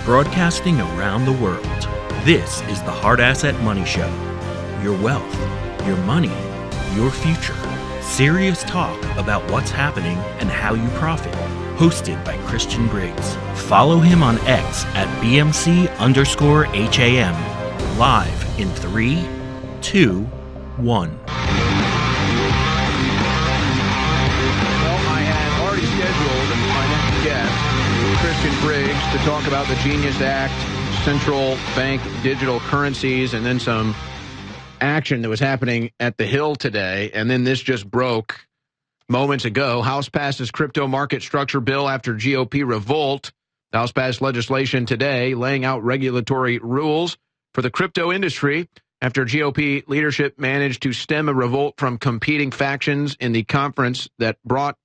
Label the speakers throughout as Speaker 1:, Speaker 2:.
Speaker 1: broadcasting around the world. This is the Hard Asset Money Show. Your wealth, your money, your future. Serious talk about what's happening and how you profit. Hosted by Christian Briggs. Follow him on X at BMC_HAM. Live in 3, 2, 1.
Speaker 2: Christian Briggs to talk about the Genius Act, central bank digital currencies, and then some action that was happening at the Hill today. And then this just broke moments ago. House passes crypto market structure bill after GOP revolt. The House passed legislation today laying out regulatory rules for the crypto industry after GOP leadership managed to stem a revolt from competing factions in the conference that brought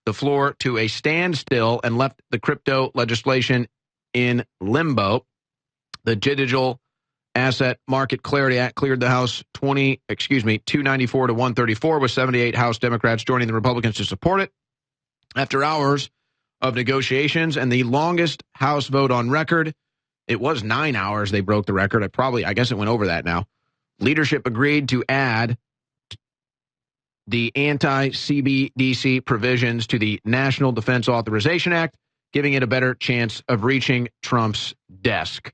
Speaker 2: the floor to a standstill and left the crypto legislation in limbo. The Digital Asset Market Clarity Act cleared the House 294 to 134, with 78 House Democrats joining the Republicans to support it. After hours of negotiations and the longest House vote on record, it was 9 hours. They broke the record. I guess it went over that now. Leadership agreed to add the Anti-CBDC provisions to the National Defense Authorization Act, giving it a better chance of reaching Trump's desk.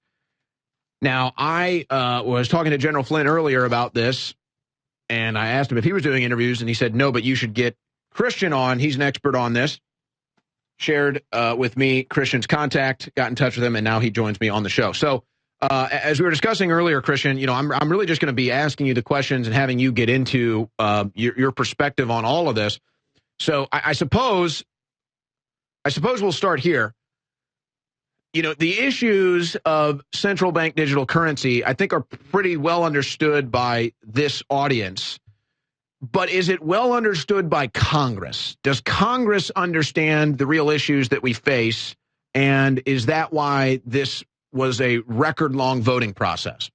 Speaker 2: Now, I was talking to General Flynn earlier about this, and I asked him if he was doing interviews, and he said, no, but you should get Christian on. He's an expert on this. Shared with me Christian's contact, got in touch with him, and now he joins me on the show. So, as we were discussing earlier, Christian, I'm really just going to be asking you the questions and having you get into your perspective on all of this. So I suppose we'll start here. The issues of central bank digital currency, I think, are pretty well understood by this audience. But is it well understood by Congress? Does Congress understand the real issues that we face? And is that why this was a record-long voting process?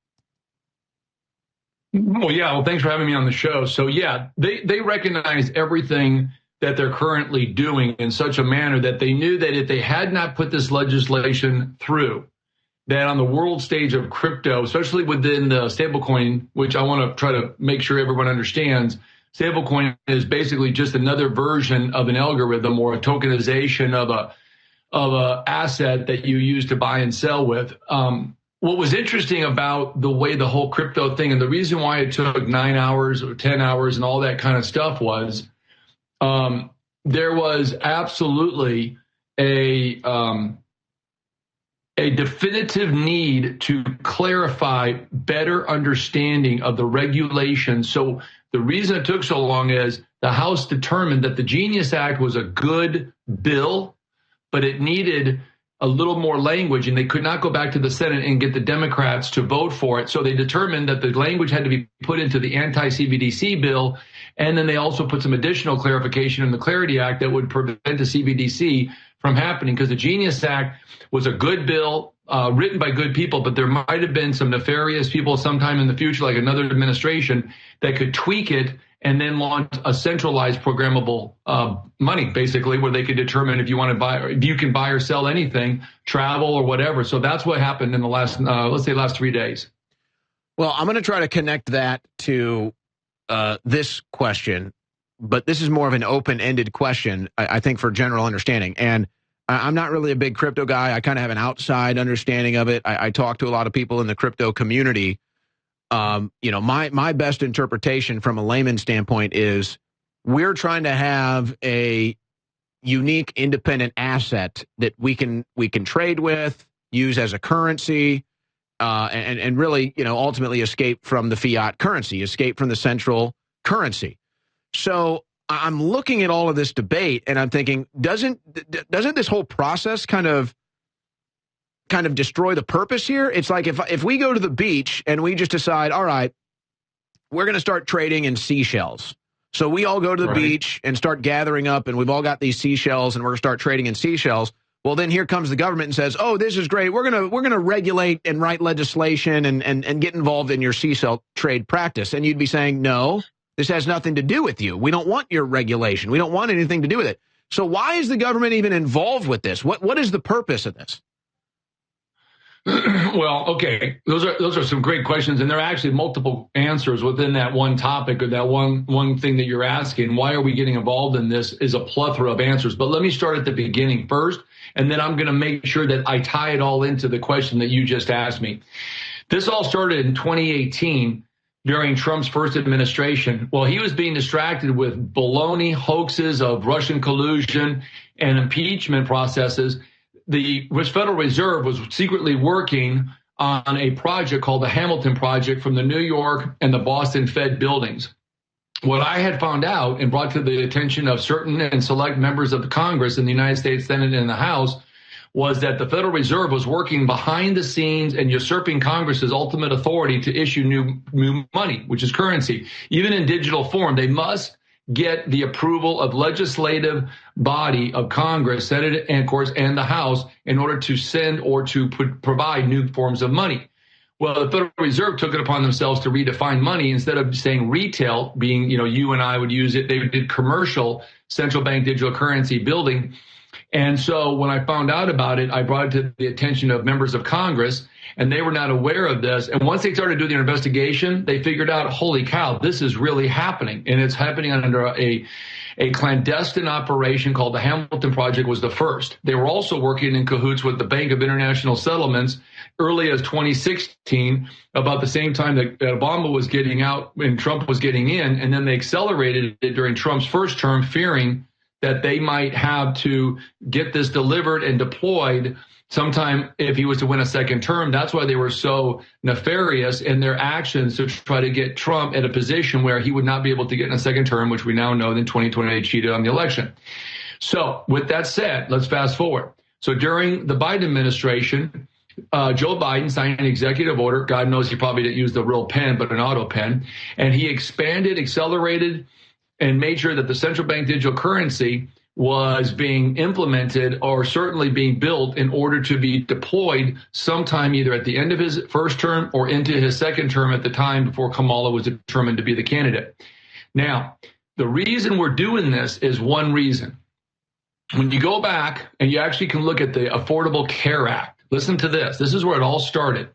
Speaker 3: Well, thanks for having me on the show. So, yeah, they recognize everything that they're currently doing in such a manner that they knew that if they had not put this legislation through, that on the world stage of crypto, especially within the stablecoin, which I want to try to make sure everyone understands, stablecoin is basically just another version of an algorithm or a tokenization of a asset that you use to buy and sell with. What was interesting about the way the whole crypto thing, and the reason why it took 9 hours or 10 hours and all that kind of stuff was there was absolutely a definitive need to clarify better understanding of the regulations. So the reason it took so long is the House determined that the Genius Act was a good bill, but it needed a little more language, and they could not go back to the Senate and get the Democrats to vote for it. So they determined that the language had to be put into the Anti-CBDC bill, and then they also put some additional clarification in the Clarity Act that would prevent the CBDC from happening, because the Genius Act was a good bill, written by good people, but there might have been some nefarious people sometime in the future, like another administration, that could tweak it and then launch a centralized programmable money, basically, where they could determine if you want to buy, or if you can buy or sell anything, travel or whatever. So that's what happened in the last, last 3 days.
Speaker 2: Well, I'm going to try to connect that to this question, but this is more of an open-ended question, I think, for general understanding. And I'm not really a big crypto guy. I kind of have an outside understanding of it. I talk to a lot of people in the crypto community. My best interpretation from a layman standpoint is we're trying to have a unique independent asset that we can trade with, use as a currency, and really, ultimately escape from the fiat currency, escape from the central currency. So I'm looking at all of this debate and I'm thinking, doesn't this whole process kind of destroy the purpose here? It's like if we go to the beach and we just decide, all right, we're going to start trading in seashells. So we all go to the beach and start gathering up, and we've all got these seashells, and we're going to start trading in seashells. Well, then here comes the government and says, oh, this is great. We're going to regulate and write legislation and get involved in your seashell trade practice. And you'd be saying, no, this has nothing to do with you. We don't want your regulation. We don't want anything to do with it. So why is the government even involved with this? What is the purpose of this?
Speaker 3: Well, okay, those are some great questions, and there are actually multiple answers within that one topic or that one thing that you're asking. Why are we getting involved in this? Is a plethora of answers. But let me start at the beginning first, and then I'm going to make sure that I tie it all into the question that you just asked me. This all started in 2018 during Trump's first administration. Well, he was being distracted with baloney hoaxes of Russian collusion and impeachment processes. The Federal Reserve was secretly working on a project called the Hamilton Project from the New York and the Boston Fed buildings. What I had found out and brought to the attention of certain and select members of the Congress in the United States Senate and the House was that the Federal Reserve was working behind the scenes and usurping Congress's ultimate authority to issue new money, which is currency. Even in digital form, they must get the approval of legislative body of Congress, Senate, and of course, and the House in order to send or to provide new forms of money. Well, the Federal Reserve took it upon themselves to redefine money. Instead of saying retail, being, you and I would use it, they did commercial central bank digital currency building. And so when I found out about it, I brought it to the attention of members of Congress, and they were not aware of this. And once they started doing their investigation, they figured out, holy cow, this is really happening. And it's happening under a clandestine operation called the Hamilton Project was the first. They were also working in cahoots with the Bank of International Settlements early as 2016, about the same time that Obama was getting out and Trump was getting in. And then they accelerated it during Trump's first term, fearing that they might have to get this delivered and deployed sometime if he was to win a second term. That's why they were so nefarious in their actions to try to get Trump at a position where he would not be able to get in a second term, which we now know in 2028 cheated on the election. So with that said, let's fast forward. So during the Biden administration, Joe Biden signed an executive order. God knows he probably didn't use the real pen, but an auto pen. And he expanded, accelerated, and made sure that the central bank digital currency was being implemented or certainly being built in order to be deployed sometime either at the end of his first term or into his second term at the time before Kamala was determined to be the candidate. Now, the reason we're doing this is one reason. When you go back and you actually can look at the Affordable Care Act, listen to this. This is where it all started.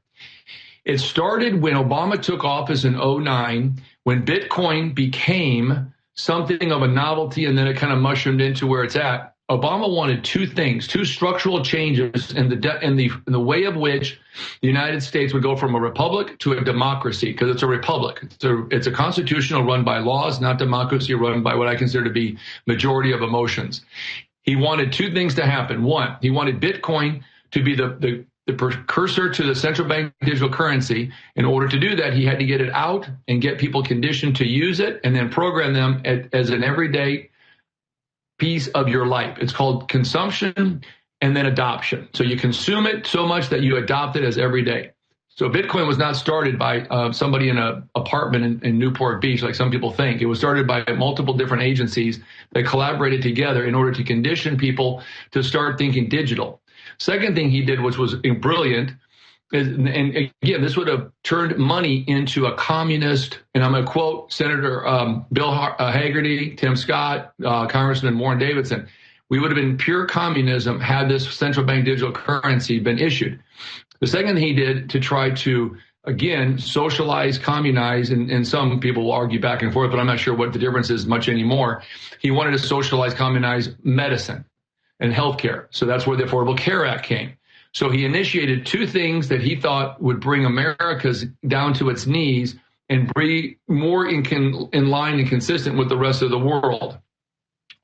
Speaker 3: It started when Obama took office in 2009, when Bitcoin became something of a novelty, and then it kind of mushroomed into where it's at. Obama wanted two things, two structural changes in the way of which the United States would go from a republic to a democracy, because it's a republic. It's a constitutional run by laws, not democracy run by what I consider to be majority of emotions. He wanted two things to happen. One, he wanted Bitcoin to be the precursor to the central bank digital currency. In order to do that, he had to get it out and get people conditioned to use it and then program them as an everyday piece of your life. It's called consumption and then adoption. So you consume it so much that you adopt it as everyday. So Bitcoin was not started by somebody in an apartment in Newport Beach, like some people think. It was started by multiple different agencies that collaborated together in order to condition people to start thinking digital. Second thing he did, which was brilliant, and again, this would have turned money into a communist, and I'm going to quote Senator Bill Hagerty, Tim Scott, Congressman Warren Davidson. We would have been pure communism had this central bank digital currency been issued. The second thing he did to try to, again, socialize, communize, and some people will argue back and forth, but I'm not sure what the difference is much anymore. He wanted to socialize, communize medicine and healthcare. So that's where the Affordable Care Act came. So he initiated two things that he thought would bring America's down to its knees and bring more in line and consistent with the rest of the world.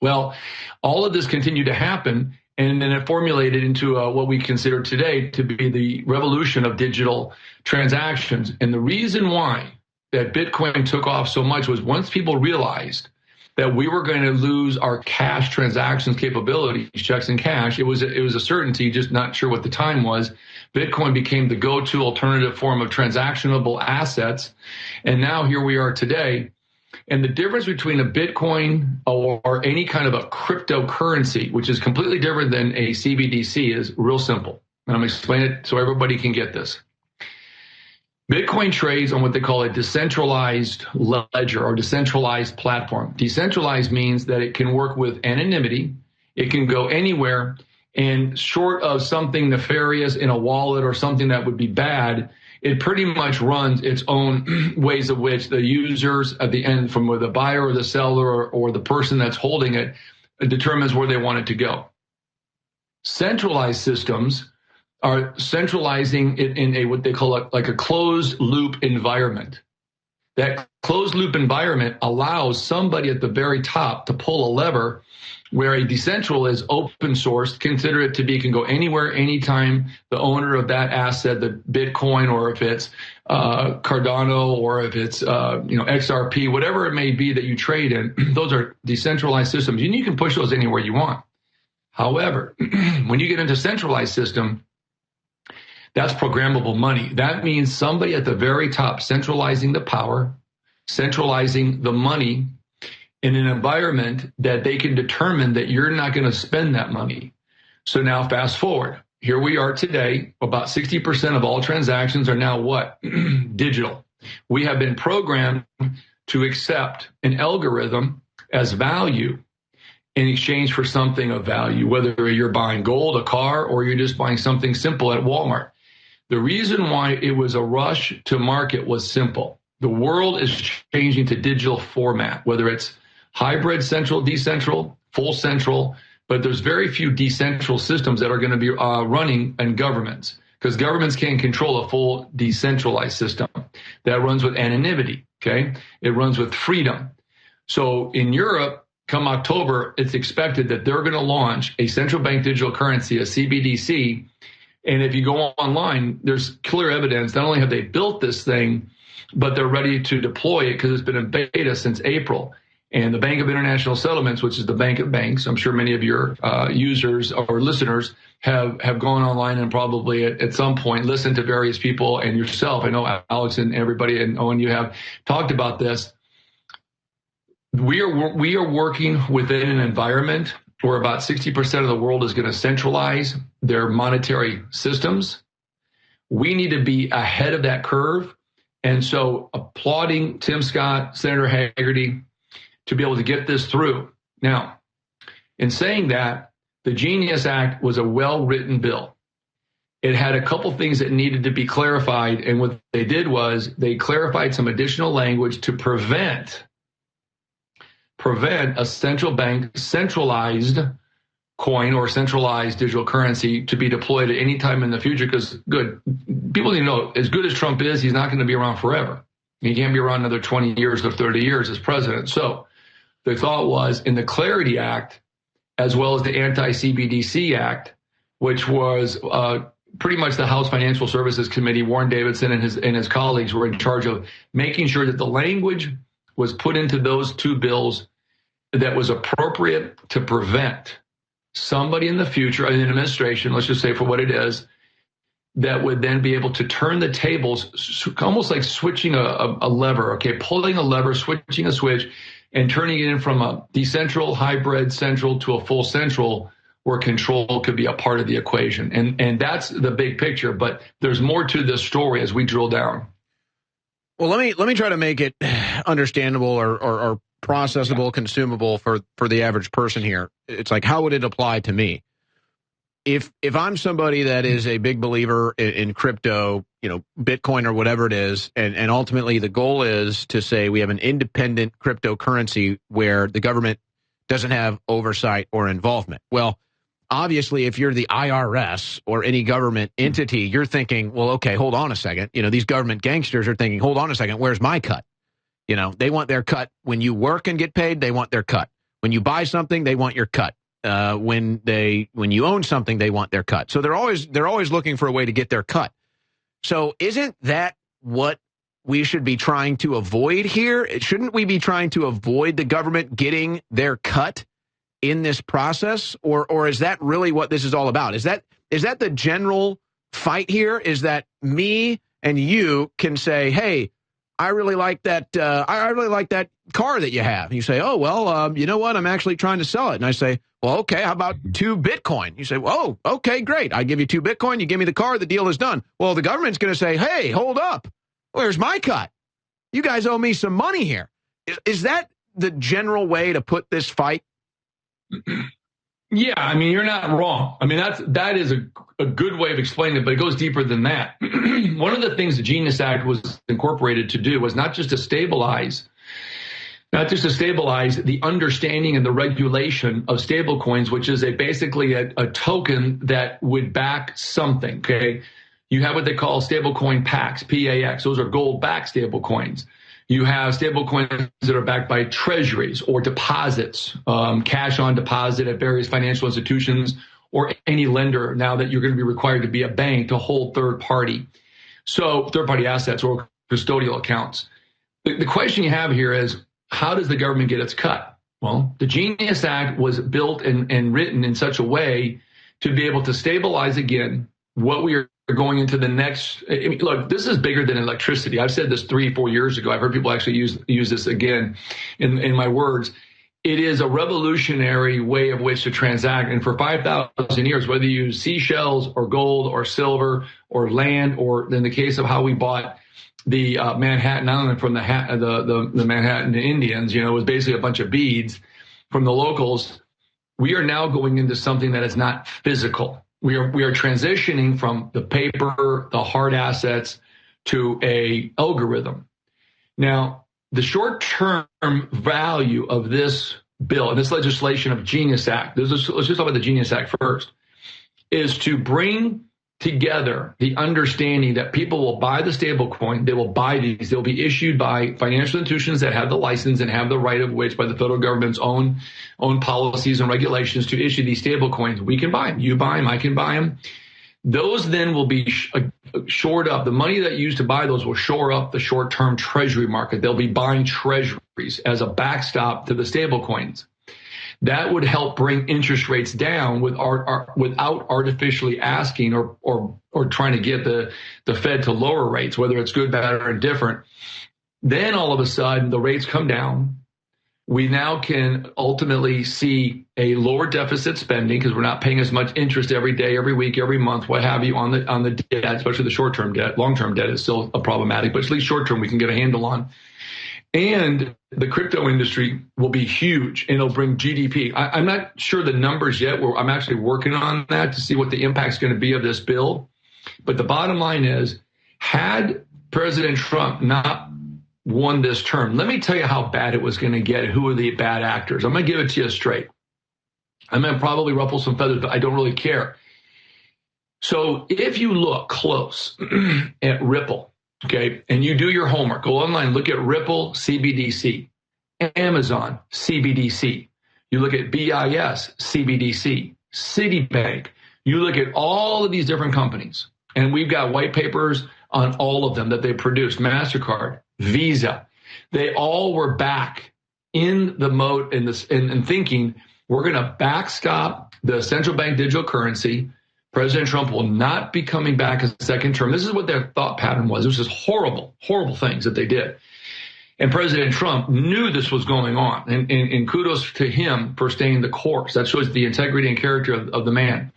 Speaker 3: Well, all of this continued to happen, and then it formulated into what we consider today to be the revolution of digital transactions. And the reason why that Bitcoin took off so much was once people realized that we were going to lose our cash transactions capabilities, checks and cash. It was a certainty, just not sure what the time was. Bitcoin became the go-to alternative form of transactionable assets. And now here we are today. And the difference between a Bitcoin or any kind of a cryptocurrency, which is completely different than a CBDC, is real simple. And I'm going to explain it so everybody can get this. Bitcoin trades on what they call a decentralized ledger or decentralized platform. Decentralized means that it can work with anonymity, it can go anywhere, And short of something nefarious in a wallet or something that would be bad, it pretty much runs its own ways of which the users at the end, from the buyer or the seller or the person that's holding it, determines where they want it to go. Centralized systems are centralizing it in a what they call like a closed loop environment. That closed loop environment allows somebody at the very top to pull a lever, where a decentralized is open sourced. Consider it to be, can go anywhere, anytime. The owner of that asset, the Bitcoin, or if it's Cardano, or if it's XRP, whatever it may be that you trade in, those are decentralized systems, and you can push those anywhere you want. However, when you get into centralized system, that's programmable money. That means somebody at the very top centralizing the power, centralizing the money in an environment that they can determine that you're not going to spend that money. So now fast forward. Here we are today. About 60% of all transactions are now what? Digital. We have been programmed to accept an algorithm as value in exchange for something of value, whether you're buying gold, a car, or you're just buying something simple at Walmart. The reason why it was a rush to market was simple. The world is changing to digital format, whether it's hybrid, central, decentral, full central, but there's very few decentral systems that are going to be running in governments, because governments can't control a full decentralized system that runs with anonymity, okay? It runs with freedom. So in Europe, come October, it's expected that they're going to launch a central bank digital currency, a CBDC. And if you go online, there's clear evidence. Not only have they built this thing, but they're ready to deploy it because it's been in beta since April. And the Bank of International Settlements, which is the bank of banks, I'm sure many of your users or listeners have gone online and probably at some point listened to various people and yourself. I know Alex and everybody and Owen, you have talked about this. We are working within an environment where about 60% of the world is going to centralize their monetary systems. We need to be ahead of that curve. And so applauding Tim Scott, Senator Hagerty, to be able to get this through. Now, in saying that, the Genius Act was a well-written bill. It had a couple things that needed to be clarified, and what they did was they clarified some additional language to prevent a central bank centralized coin or centralized digital currency to be deployed at any time in the future, because people need to know, as good as Trump is, he's not going to be around forever. He can't be around another 20 years or 30 years as president. So the thought was, in the Clarity Act, as well as the Anti-CBDC Act, which was pretty much the House Financial Services Committee, Warren Davidson and his colleagues were in charge of making sure that the language was put into those two bills that was appropriate to prevent somebody in the future, an administration, let's just say for what it is, that would then be able to turn the tables, almost like switching a lever, okay, pulling a lever, switching a switch, and turning it in from a decentral, hybrid, central to a full central, where control could be a part of the equation. And that's the big picture, but there's more to this story as we drill down.
Speaker 2: Well, let me try to make it understandable or processable, consumable for the average person here. It's like, how would it apply to me? If I'm somebody that is a big believer in crypto, Bitcoin or whatever it is, and ultimately the goal is to say we have an independent cryptocurrency where the government doesn't have oversight or involvement. Well, obviously, if you're the IRS or any government entity, you're thinking, well, okay, hold on a second. These government gangsters are thinking, hold on a second, where's my cut? They want their cut. When you work and get paid, they want their cut. When you buy something, they want your cut. When you own something, they want their cut. So they're always looking for a way to get their cut. So isn't that what we should be trying to avoid here? Shouldn't we be trying to avoid the government getting their cut in this process? Or is that really what this is all about? Is that the general fight here? Is that me and you can say, hey, I really like that. I really like that car that you have. And you say, oh, well, you know what? I'm actually trying to sell it. And I say, well, okay, how about 2 Bitcoin? You say, oh, okay, great. I give you 2 Bitcoin. You give me the car. The deal is done. Well, the government's going to say, hey, hold up. Where's my cut? You guys owe me some money here. Is that the general way to put this fight?
Speaker 3: Yeah, I mean, you're not wrong. I mean, that is a good way of explaining it, but it goes deeper than that. One of the things the Genius Act was incorporated to do was not just to stabilize the understanding and the regulation of stablecoins, which is basically a token that would back something. Okay, you have what they call stablecoin PAX, PAX. Those are gold-backed stablecoins. You have stablecoins that are backed by treasuries or deposits, cash on deposit at various financial institutions or any lender now that you're going to be required to be a bank to hold third-party assets or custodial accounts. The question you have here is, how does the government get its cut? Well, the Genius Act was built and written in such a way to be able to stabilize again what we are going into the next. I mean, look, this is bigger than electricity. I've said this 3-4 years ago. I've heard people actually use this again in my words. It is a revolutionary way of which to transact. And for 5,000 years, whether you use seashells or gold or silver or land, or in the case of how we bought the Manhattan Island from the Manhattan Indians, it was basically a bunch of beads from the locals. We are now going into something that is not physical. We are transitioning from the paper, the hard assets, to a algorithm. Now, the short-term value of this bill and this legislation of Genius Act, let's just talk about the Genius Act first, is to bring together the understanding that people will buy the stable coin. They will buy these. They'll be issued by financial institutions that have the license and have the right of which by the federal government's own policies and regulations to issue these stable coins. We can buy them. You buy them. I can buy them. Those then will be shored up. The money that you use to buy those will shore up the short-term treasury market. They'll be buying treasuries as a backstop to the stable coins. That would help bring interest rates down without artificially asking or trying to get the Fed to lower rates, whether it's good, bad, or indifferent. Then all of a sudden the rates come down. We now can ultimately see a lower deficit spending because we're not paying as much interest every day, every week, every month, what have you, on the debt, especially the short-term debt. Long-term debt is still problematic, but at least short-term we can get a handle on. And the crypto industry will be huge, and it'll bring GDP. I'm not sure the numbers yet. I'm actually working on that to see what the impact's going to be of this bill. But the bottom line is, had President Trump not won this term, let me tell you how bad it was going to get. Who are the bad actors? I'm going to give it to you straight. I'm going to probably ruffle some feathers, but I don't really care. So if you look close at Ripple, okay, and you do your homework, go online, look at Ripple CBDC, Amazon CBDC, you look at BIS CBDC, Citibank, you look at all of these different companies, and we've got white papers on all of them that they produced, MasterCard, Visa. They all were back in the mode in thinking we're going to backstop the central bank digital currency. President Trump will not be coming back a second term. This is what their thought pattern was. It was just horrible, horrible things that they did. And President Trump knew this was going on. And kudos to him for staying the course. That shows the integrity and character of the man.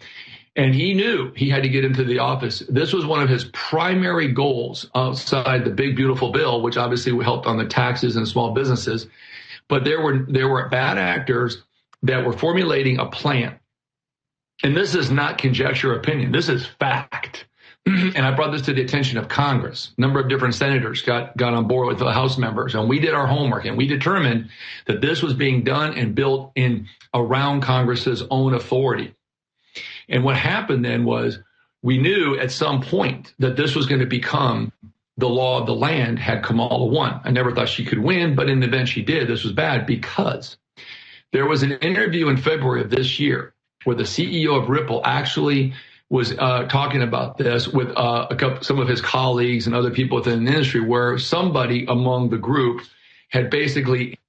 Speaker 3: And he knew he had to get into the office. This was one of his primary goals outside the big, beautiful bill, which obviously helped on the taxes and small businesses. But there were bad actors that were formulating a plan. And this is not conjecture or opinion. This is fact. And I brought this to the attention of Congress. A number of different senators got on board with the House members, and we did our homework, and we determined that this was being done and built in around Congress's own authority. And what happened then was we knew at some point that this was going to become the law of the land had Kamala won. I never thought she could win, but in the event she did, this was bad because there was an interview in February of this year where the CEO of Ripple actually was talking about this with some of his colleagues and other people within the industry, where somebody among the group had basically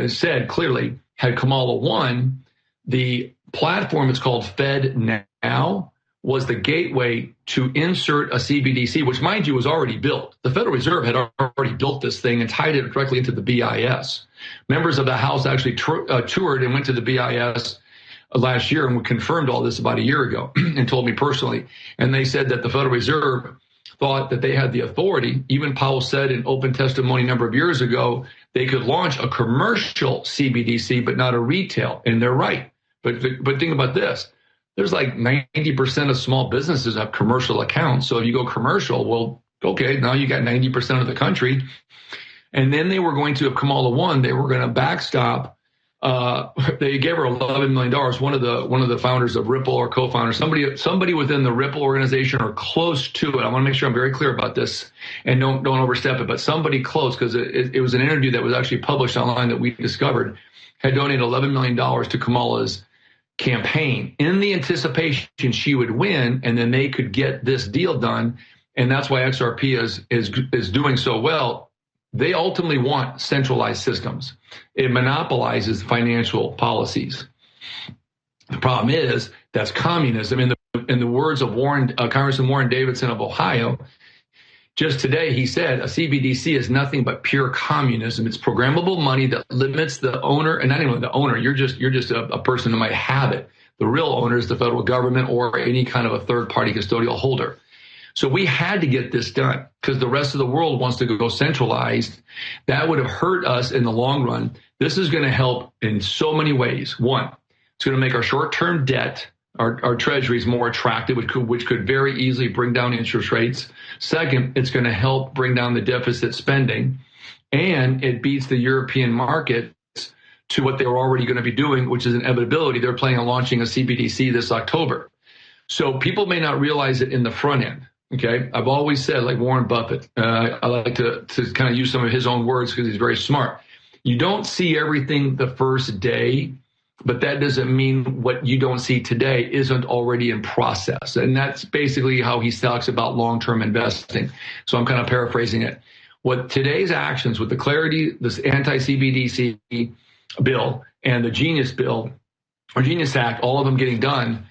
Speaker 3: said clearly, had Kamala won, the platform, it's called FedNow, was the gateway to insert a CBDC, which, mind you, was already built. The Federal Reserve had already built this thing and tied it directly into the BIS. Members of the House actually toured and went to the BIS last year and confirmed all this about a year ago and told me personally. And they said that the Federal Reserve thought that they had the authority. Even Powell said in open testimony a number of years ago, they could launch a commercial CBDC, but not a retail. And they're right. But think about this. There's like 90% of small businesses have commercial accounts. So if you go commercial, well, okay, now you got 90% of the country. And then they were going to, if Kamala won, they were going to backstop. They gave her $11 million. One of the founders of Ripple or co-founders, somebody within the Ripple organization or close to it. I want to make sure I'm very clear about this and don't overstep it. But somebody close, because it was an interview that was actually published online that we discovered, had donated $11 million to Kamala's campaign in the anticipation she would win, and then they could get this deal done. And that's why XRP is doing so well. They ultimately want centralized systems. It monopolizes financial policies. The problem is that's communism. In the words of Congressman Warren Davidson of Ohio, just today he said a CBDC is nothing but pure communism. It's programmable money that limits the owner, and not even the owner. You're just a person who might have it. The real owner is the federal government or any kind of a third-party custodial holder. So we had to get this done because the rest of the world wants to go centralized. That would have hurt us in the long run. This is going to help in so many ways. One, it's going to make our short-term debt, our treasuries more attractive, which could very easily bring down interest rates. Second, it's going to help bring down the deficit spending, and it beats the European market to what they were already going to be doing, which is inevitability. They're planning on launching a CBDC this October. So people may not realize it in the front end. Okay, I've always said, like Warren Buffett, I like to kind of use some of his own words because he's very smart. You don't see everything the first day, but that doesn't mean what you don't see today isn't already in process. And that's basically how he talks about long-term investing. So I'm kind of paraphrasing it. What today's actions with the clarity, this anti-CBDC bill and the Genius bill or Genius Act, all of them getting done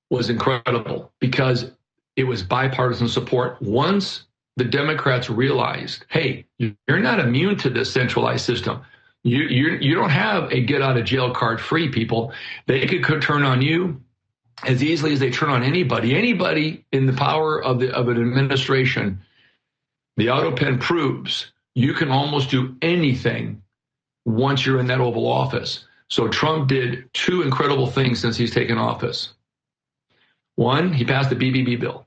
Speaker 3: was incredible because it was bipartisan support. Once the Democrats realized, hey, you're not immune to this centralized system. You don't have a get out of jail card free, people. They could turn on you as easily as they turn on anybody. Anybody in the power of an administration, the auto pen proves you can almost do anything once you're in that Oval Office. So Trump did two incredible things since he's taken office. One, he passed the BBB bill.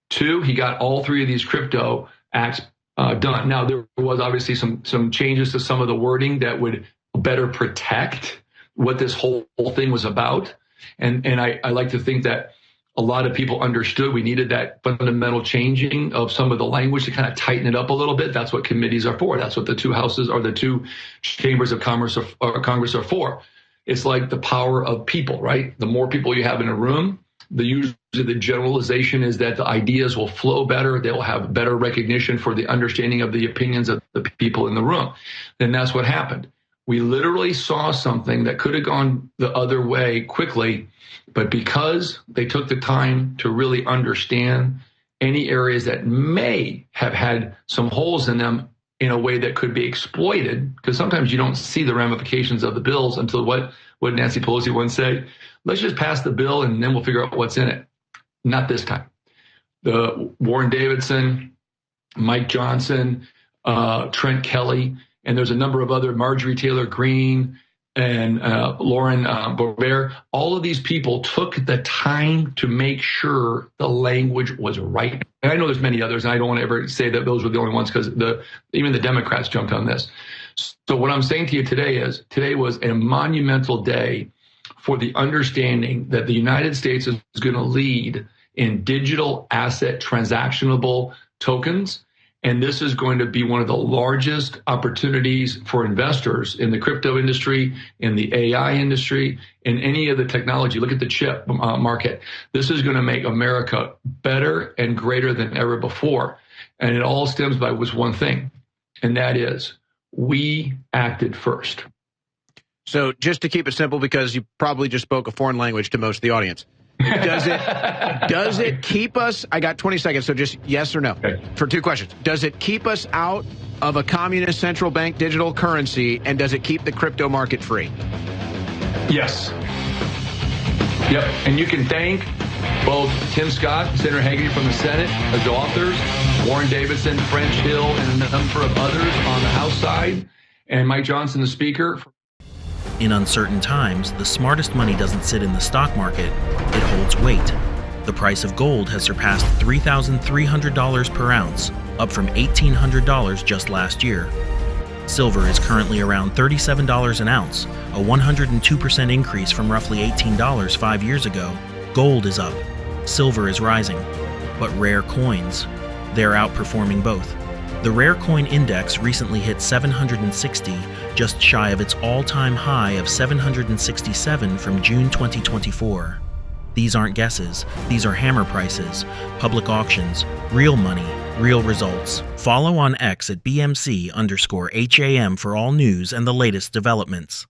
Speaker 3: Two, he got all three of these crypto acts done. Now, there was obviously some changes to some of the wording that would better protect what this whole thing was about. And I like to think that a lot of people understood we needed that fundamental changing of some of the language to kind of tighten it up a little bit. That's what committees are for. That's what the two houses or the two chambers of Congress are for. It's like the power of people, right? The more people you have in a room, the generalization is that the ideas will flow better. They will have better recognition for the understanding of the opinions of the people in the room. And that's what happened. We literally saw something that could have gone the other way quickly, but because they took the time to really understand any areas that may have had some holes in them in a way that could be exploited, because sometimes you don't see the ramifications of the bills until what Nancy Pelosi once said, let's just pass the bill and then we'll figure out what's in it. Not this time. The Warren Davidson, Mike Johnson, Trent Kelly, and there's a number of other, Marjorie Taylor Greene and Lauren Boebert, all of these people took the time to make sure the language was right. And I know there's many others, and I don't want to ever say that those were the only ones because even the Democrats jumped on this. So what I'm saying to you today is today was a monumental day for the understanding that the United States is going to lead in digital asset transactionable tokens. And this is going to be one of the largest opportunities for investors in the crypto industry, in the AI industry, in any of the technology. Look at the chip market. This is going to make America better and greater than ever before. And it all stems by one thing, and that is we acted first.
Speaker 2: So just to keep it simple, because you probably just spoke a foreign language to most of the audience, does it keep us? I got 20 seconds, so just yes or no for two questions. Does it keep us out of a communist central bank digital currency, and does it keep the crypto market free?
Speaker 3: Yes. Yep. And you can thank both Tim Scott, Senator Hagerty from the Senate, as the authors, Warren Davidson, French Hill, and a number of others on the House side, and Mike Johnson, the Speaker.
Speaker 1: In uncertain times, the smartest money doesn't sit in the stock market, it holds weight. The price of gold has surpassed $3,300 per ounce, up from $1,800 just last year. Silver is currently around $37 an ounce, a 102% increase from roughly $18 5 years ago. Gold is up, silver is rising. But rare coins, they're outperforming both. The rare coin index recently hit 760, just shy of its all-time high of 767 from June 2024. These aren't guesses, these are hammer prices, public auctions, real money, real results. Follow on X at BMC_HAM for all news and the latest developments.